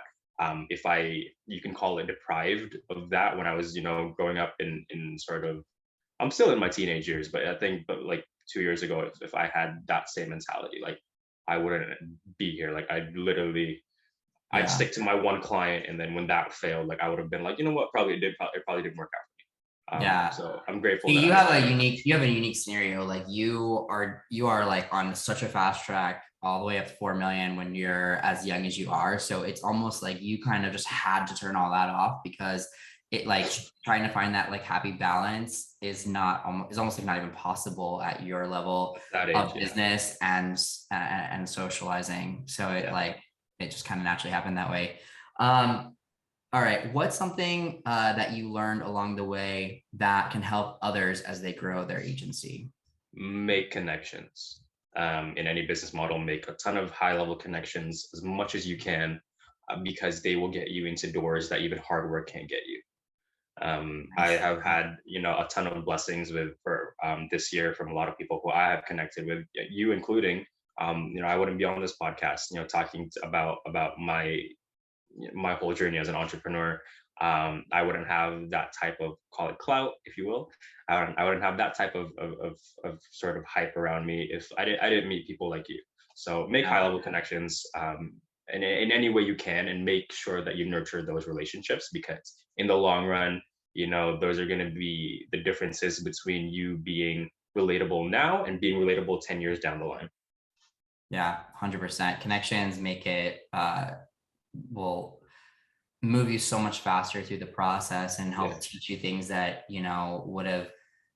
B: if I you can call it deprived of that when I was, growing up in sort of I'm still in my teenage years, but I think but like 2 years ago, if I had that same mentality, like I wouldn't be here. Like I'd
A: Yeah.
B: stick to my one client, and then when that failed, like I would have been like, you know what, it probably didn't work out.
A: Yeah.
B: So I'm grateful
A: See,
B: that
A: you
B: I
A: have a
B: did.
A: unique scenario. Like you are like on such a fast track all the way up to 4 million when you're as young as you are. So it's almost like you kind of just had to turn all that off because it like trying to find that like happy balance is almost like not even possible at your level
B: At that age,
A: of
B: yeah,
A: business and socializing. So
B: yeah.
A: it just kind of naturally happened that way. All right. What's something that you learned along the way that can help others as they grow their agency?
B: Make connections. In any business model, make a ton of high level connections as much as you can, because they will get you into doors that even hard work can't get you. I
A: Nice.
B: have had, a ton of blessings for this year from a lot of people who I have connected with, you including. I wouldn't be on this podcast, talking about my whole journey as an entrepreneur. I wouldn't have that type of, call it clout, if you will. I wouldn't have that type of sort of hype around me if I didn't meet people like you. So make high
A: Yeah.
B: level connections, in any way you can, and make sure that you nurture those relationships, because in the long run, those are going to be the differences between you being relatable now and being relatable 10 years down the line.
A: Yeah. 100%. Connections make it, will move you so much faster through the process and
B: Yeah.
A: help teach you things that, would have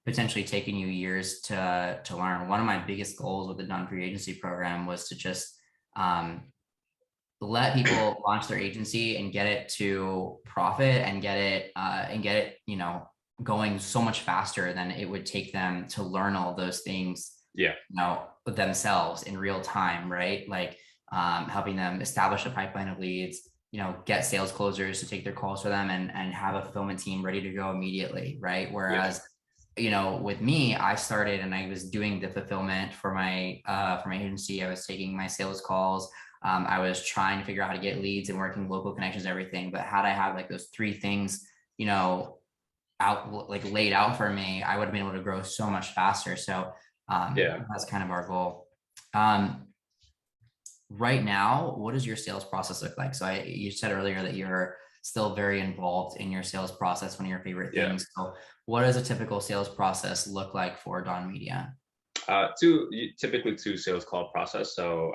A: potentially taken you years to learn. One of my biggest goals with the Done For You Agency program was to just, um, let people launch their agency and get it to profit and get it, going so much faster than it would take them to learn all those things,
B: Yeah.
A: themselves in real time, right? Like helping them establish a pipeline of leads, get sales closers to take their calls for them and have a fulfillment team ready to go immediately, right?
B: Yeah.
A: Whereas, with me, I started and I was doing the fulfillment for my agency. I was taking my sales calls. I was trying to figure out how to get leads and working local connections, and everything. But had I had like those three things, out like laid out for me, I would have been able to grow so much faster. So
B: Yeah.
A: that's kind of our goal. Um, right now, what does your sales process look like? So you said earlier that you're still very involved in your sales process, one of your favorite
B: Yeah.
A: things. So what does a typical sales process look like for Don Media?
B: Typically two sales call process. So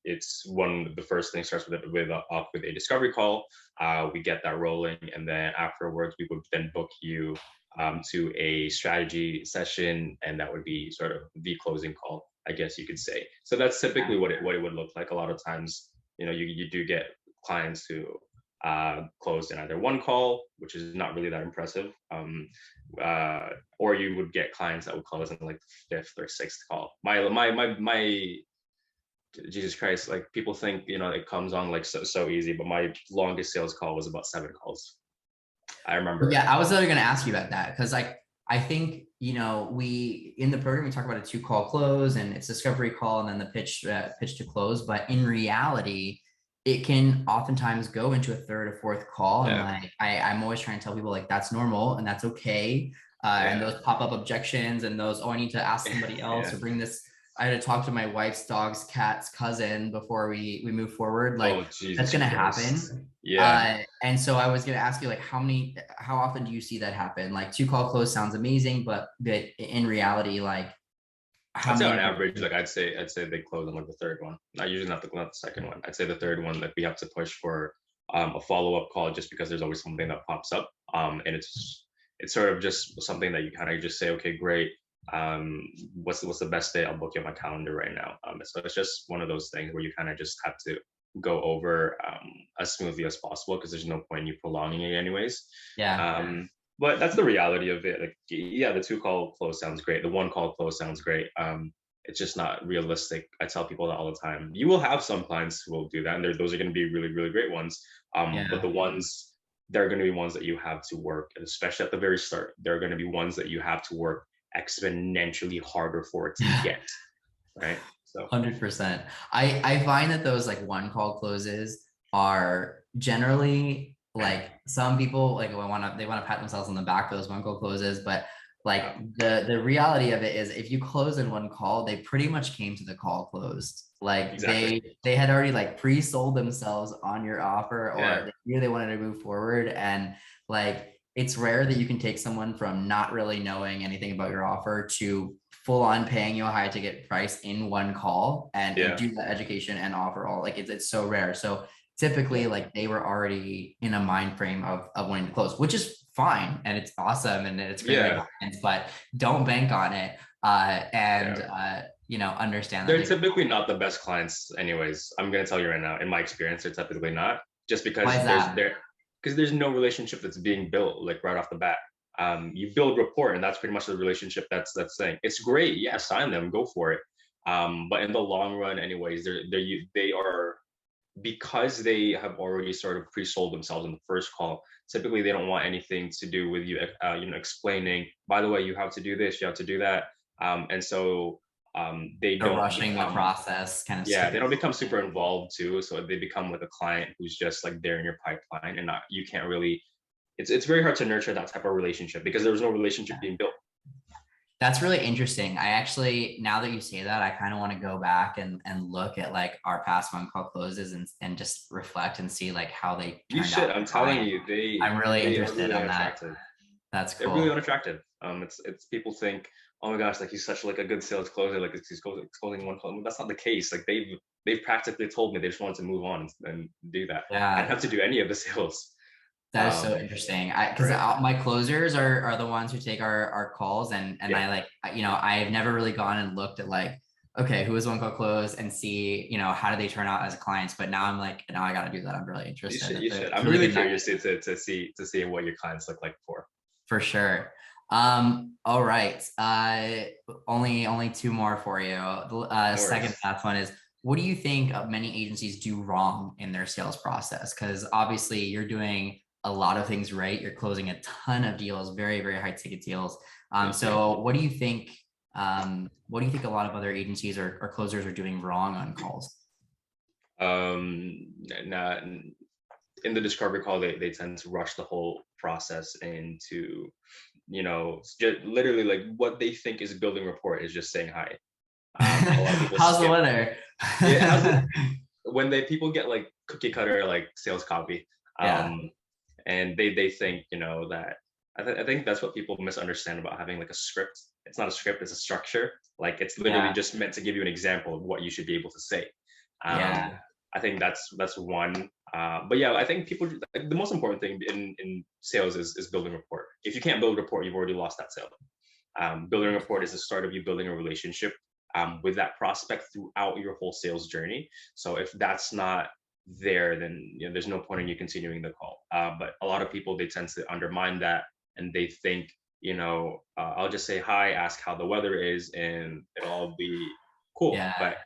B: it's one. The first thing starts off with a discovery call. We get that rolling, and then afterwards we would then book you to a strategy session, and that would be sort of the closing call, I guess you could say. So that's typically what it would look like. A lot of times, you do get clients who closed in either one call, which is not really that impressive. Or you would get clients that would close in like the fifth or sixth call. My Jesus Christ, like people think, it comes on like so easy, but my longest sales call was about 7 calls. I remember it.
A: Yeah, I was literally going to ask you about that because I think we in the program we talk about a 2 call close and it's discovery call and then the pitch to close, but in reality, it can oftentimes go into a third or fourth call, and
B: Yeah,
A: like I'm always trying to tell people like that's normal and that's okay, and
B: yeah,
A: those pop up objections and those, oh, I need to ask somebody else
B: yeah.
A: or bring this. I had to talk to my wife's dog's cat's cousin before we move forward. Like
B: Oh
A: that's
B: Jesus
A: gonna
B: Christ.
A: happen.
B: Yeah.
A: And so I was going to ask you, like, how often do you see that happen? Like 2 call close sounds amazing, but in reality, like how
B: I'd say
A: many
B: on
A: of
B: average,
A: them?
B: like I'd say they close on like the third one. Not usually not the second one. I'd say the third one, like we have to push for a follow-up call, just because there's always something that pops up. And it's sort of just something that you kind of just say, okay, great. What's the best day? I'll book you on my calendar right now. So it's just one of those things where you kind of just have to go over as smoothly as possible, because there's no point in you prolonging it anyways.
A: Yeah.
B: But that's the reality of it. Like, yeah, the 2 call close sounds great. The 1 call close sounds great. It's just not realistic. I tell people that all the time. You will have some clients who will do that, and those are going to be really, really great ones. But the ones, there are going to be ones that you have to work, and especially at the very start, there are going to be ones that you have to work exponentially harder for it to get, right? So
A: 100%. I find that those like 1 call closes are generally like, some people like they want to pat themselves on the back for those 1 call closes, but like the reality of it is, if you close in 1 call, they pretty much came to the call closed. Like
B: exactly.
A: they had already like pre-sold themselves on your offer, or
B: Yeah.
A: they knew they wanted to move forward. And like, it's rare that you can take someone from not really knowing anything about your offer to full on paying you a high ticket price in 1 call, and do that education and offer all. Like, it's so rare. So typically, like, they were already in a mind frame of wanting to close, which is fine, and it's awesome, and it's great when it happens, but don't bank on it. Understand that
B: they're typically not the best clients anyways. I'm going to tell you right now, in my experience, they're typically not, just because there's no relationship that's being built like right off the bat. You build rapport, and that's pretty much the relationship that's saying it's great. Yeah, sign them, go for it. But in the long run, anyways, they are, because they have already sort of pre-sold themselves in the first call. Typically, they don't want anything to do with you, explaining, by the way, you have to do this, you have to do that. And so they don't
A: rushing the process, kind of.
B: Yeah, they don't become super involved too. So they become with a client who's just like there in your pipeline, and not, you can't really, it's very hard to nurture that type of relationship, because there was no relationship being built.
A: That's really interesting. I actually, now that you say that, I kind of want to go back and look at like our past 1 call closes, and just reflect and see like how they turned
B: out. I'm telling you,
A: I'm really interested on that. That's cool.
B: They're really unattractive. It's people think, oh my gosh, like he's such like a good sales closer, like he's closing 1 call. That's not the case. Like they've practically told me they just wanted to move on and do that.
A: Yeah.
B: I didn't have to do any of the sales.
A: That is so interesting. Because my closers are the ones who take our calls, and I like, I've never really gone and looked at like, okay, who is 1 call close, and see, how do they turn out as clients. But now I'm like, now I got to do that. I'm really interested.
B: You should. I'm really curious to see what your clients look like
A: for sure. All right. Only 2 more for you. The second last one is, what do you think many agencies do wrong in their sales process? Because obviously you're doing a lot of things right. You're closing a ton of deals, very, very high ticket deals. So what do you think? What do you think a lot of other agencies or closers are doing wrong on calls?
B: In the discovery call, they tend to rush the whole process into, just literally like what they think is building rapport is just saying hi. A lot of people
A: how's the weather?
B: When people get like cookie cutter like sales copy, and they think, that I think that's what people misunderstand about having like a script. It's not a script, it's a structure. Like, it's literally just meant to give you an example of what you should be able to say. I think that's one. But yeah, I think people, like, the most important thing in sales is building rapport. If you can't build rapport, you've already lost that sale. Building rapport is the start of you building a relationship with that prospect throughout your whole sales journey. So if that's not there, then there's no point in you continuing the call. But a lot of people, they tend to undermine that, and they think, I'll just say hi, ask how the weather is, and it'll all be cool. But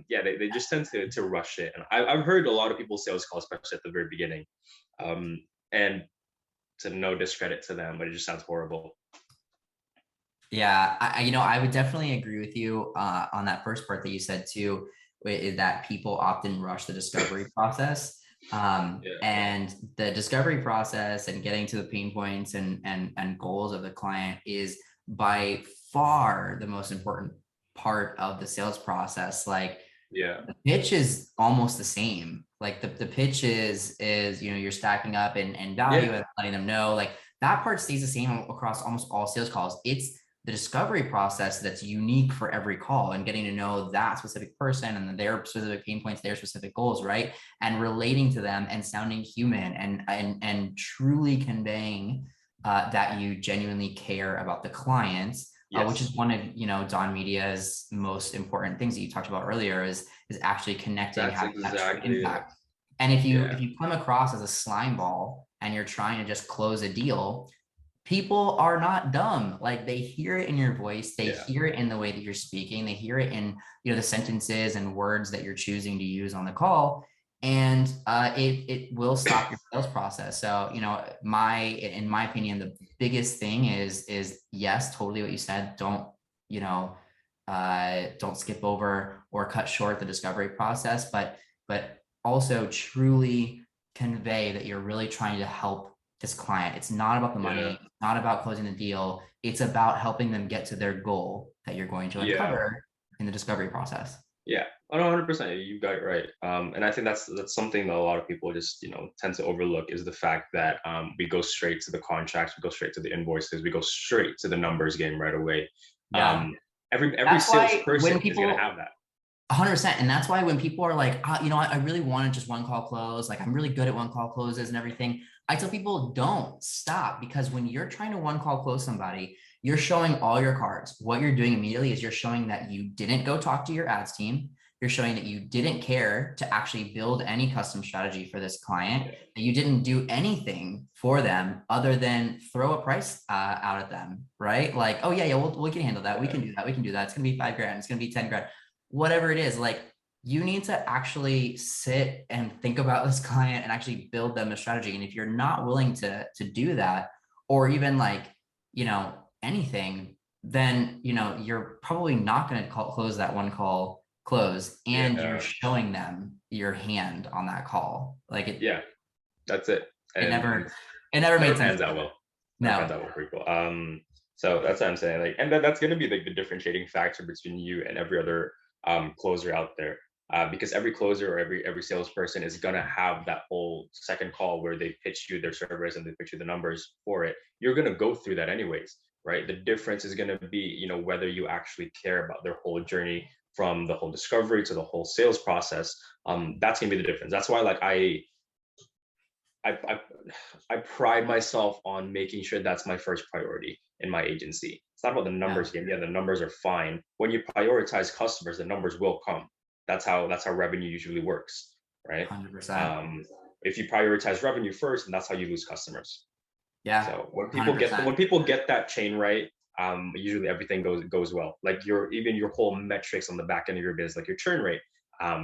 B: they just tend to rush it. And I've heard a lot of people's sales calls, especially at the very beginning, and to no discredit to them, but it just sounds horrible.
A: Yeah, I would definitely agree with you on that first part that you said too, is that people often rush the discovery process. And the discovery process and getting to the pain points and goals of the client is by far the most important part of the sales process. Like, the pitch is almost the same. Like the pitch is you're stacking up and value and letting them know, like, that part stays the same across almost all sales calls. It's the discovery process that's unique for every call, and getting to know that specific person and their specific pain points, their specific goals, right? And relating to them and sounding human and truly conveying that you genuinely care about the clients which is
B: Yes,
A: one of, DonMedia's most important things that you talked about earlier is actually connecting,
B: that's
A: having that true
B: exactly it.
A: impact. And if you
B: Yeah,
A: come across as a slime ball and you're trying to just close a deal, people are not dumb. Like, they hear it in your voice, they
B: yeah,
A: hear it in the way that you're speaking, they hear it in, the sentences and words that you're choosing to use on the call. And it will stop your sales process. So, in my opinion, the biggest thing is yes, totally what you said. Don't skip over or cut short the discovery process, but also truly convey that you're really trying to help this client. It's not about the money,
B: yeah,
A: it's not about closing the deal. It's about helping them get to their goal that you're going to
B: yeah.
A: uncover in the discovery process.
B: Yeah, 100%. You got it right. And I think that's something that a lot of people just tend to overlook is the fact that we go straight to the contracts, we go straight to the invoices, we go straight to the numbers game right away.
A: Yeah.
B: Every
A: That's why
B: salesperson
A: when
B: is gonna
A: people
B: have that.
A: 100%. And that's why when people are like, I really wanted just one call close, like I'm really good at one call closes and everything. I tell people, don't stop, because when you're trying to one call close somebody, you're showing all your cards. What you're doing immediately is you're showing that you didn't go talk to your ads team. You're showing that you didn't care to actually build any custom strategy for this client,
B: Yeah,
A: that you didn't do anything for them other than throw a price out at them, right? Like, oh yeah, we can handle that. We
B: yeah,
A: can do that. We can do that. It's going to be $5,000. It's going to be 10 grand, whatever it is. Like, you need to actually sit and think about this client and actually build them a strategy. And if you're not willing to do that, or even like, anything, then, you're probably not going to close that one call close, and you're
B: yeah,
A: showing them your hand on that call. Like,
B: yeah. That's it.
A: it
B: And
A: never, it never
B: never
A: made sense
B: pans
A: to
B: out
A: me.
B: well. Never pans
A: No.
B: out well for people. So that's what I'm saying. Like, and that's gonna be like the differentiating factor between you and every other closer out there. Because every closer or every salesperson is gonna have that whole second call where they pitch you their service and they pitch you the numbers for it. You're gonna go through that anyways, right? The difference is gonna be, whether you actually care about their whole journey from the whole discovery to the whole sales process. That's gonna be the difference. That's why, like, I, I I pride myself on making sure that's my first priority in my agency. It's not about the
A: Yeah.
B: numbers game. Yeah, the numbers are fine. When you prioritize customers, the numbers will come. That's how revenue usually works, right?
A: 100%.
B: Um, if you prioritize revenue first, and that's how you lose customers.
A: Yeah.
B: So when people get
A: 100%.
B: that chain right, usually everything goes well. Like your whole metrics on the back end of your business, like your churn rate,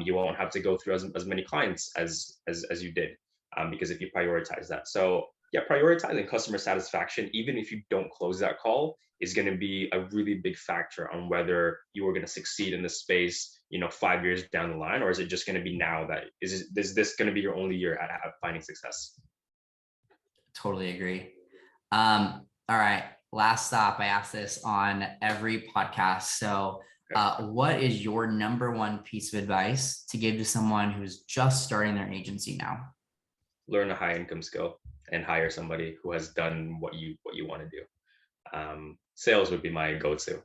B: you won't have to go through as many clients as you did, because if you prioritize that. So yeah, prioritizing customer satisfaction, even if you don't close that call, is going to be a really big factor on whether you are going to succeed in this space, 5 years down the line, or is it just going to be now that is this going to be your only year at finding success?
A: Totally agree. All right. Last stop. I ask this on every podcast. So,
B: Okay.
A: what is your number one piece of advice to give to someone who's just starting their agency now?
B: Learn a high income skill and hire somebody who has done what you want to do. Sales would be my go-to,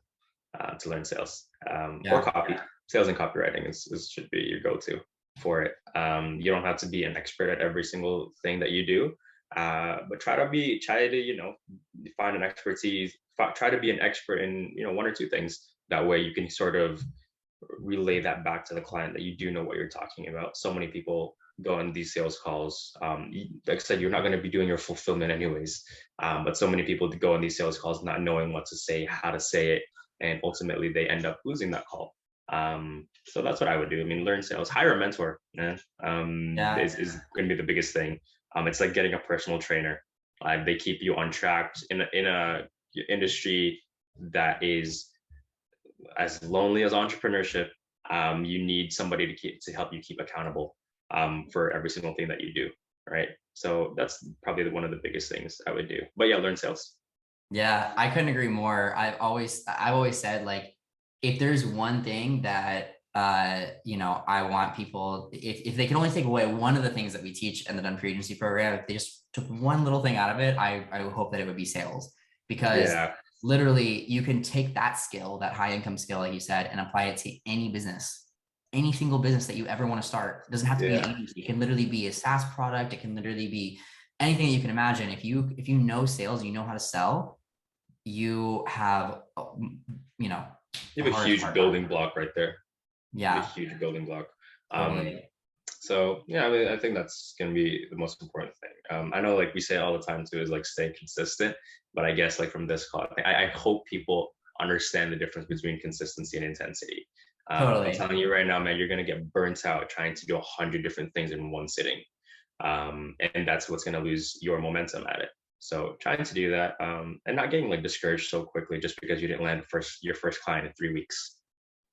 B: to learn sales, or
A: Yeah,
B: copy. Sales and copywriting is should be your go-to for it. You don't have to be an expert at every single thing that you do, but try to find an expertise. Try to be an expert in one or two things. That way you can sort of relay that back to the client that you do know what you're talking about. So many people go on these sales calls. Like I said, you're not going to be doing your fulfillment anyways. But so many people go on these sales calls not knowing what to say, how to say it, and ultimately they end up losing that call. So that's what I would do. I mean, learn sales, hire a mentor, man.
A: yeah,
B: Is going to be the biggest thing. It's like getting a personal trainer. They keep you on track in a industry that is as lonely as entrepreneurship. You need somebody to help you keep accountable, for every single thing that you do, right? So that's probably one of the biggest things I would do. But yeah, learn sales.
A: yeah. I couldn't agree more. I've always said, like, if there's one thing that I want people, if they can only take away one of the things that we teach in the Done for Agency program, if they just took one little thing out of it, I would hope that it would be sales. Because
B: Yeah,
A: literally you can take that skill, that high income skill, like you said, and apply it to any business, any single business that you ever want to start. It doesn't have to be an
B: yeah,
A: agency. It can literally be a SaaS product. It can literally be anything that you can imagine. If you know sales, you know how to sell, you have, you know,
B: You
A: the
B: have a
A: hardest
B: huge
A: part about it.
B: building block right there. You have a
A: Yeah,
B: huge building block. Um,
A: totally.
B: so yeah, I mean, I think that's gonna be the most important thing. I know, like we say all the time too, is like stay consistent. But I guess like from this call, I hope people understand the difference between consistency and intensity. I'm
A: Totally.
B: telling you right now, man, you're gonna get burnt out trying to do 100 different things in one sitting, and that's what's gonna lose your momentum at it. So trying to do that, and not getting like discouraged so quickly just because you didn't land your first client in 3 weeks.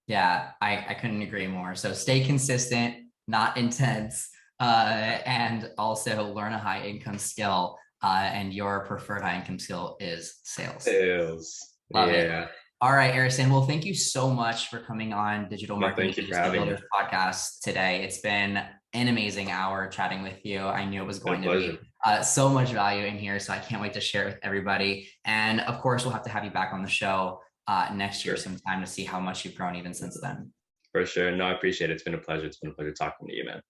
A: Yeah, I couldn't agree more. So stay consistent, not intense, and also learn a high income skill. And your preferred high income skill is sales.
B: Sales.
A: Love it.
B: Yeah.
A: All right, Ariston. Well, thank you so much for coming on Digital
B: No,
A: Marketing
B: thank you for
A: Agency
B: having me.
A: Builders podcast today. It's been an amazing hour chatting with you. I knew it was
B: Been a
A: going to
B: pleasure.
A: be so much value in here. So I can't wait to share it with everybody. And of course, we'll have to have you back on the show next year
B: Sure.
A: sometime to see how much you've grown even since then.
B: For sure. No, I appreciate it. It's been a pleasure. It's been a pleasure talking to you, man.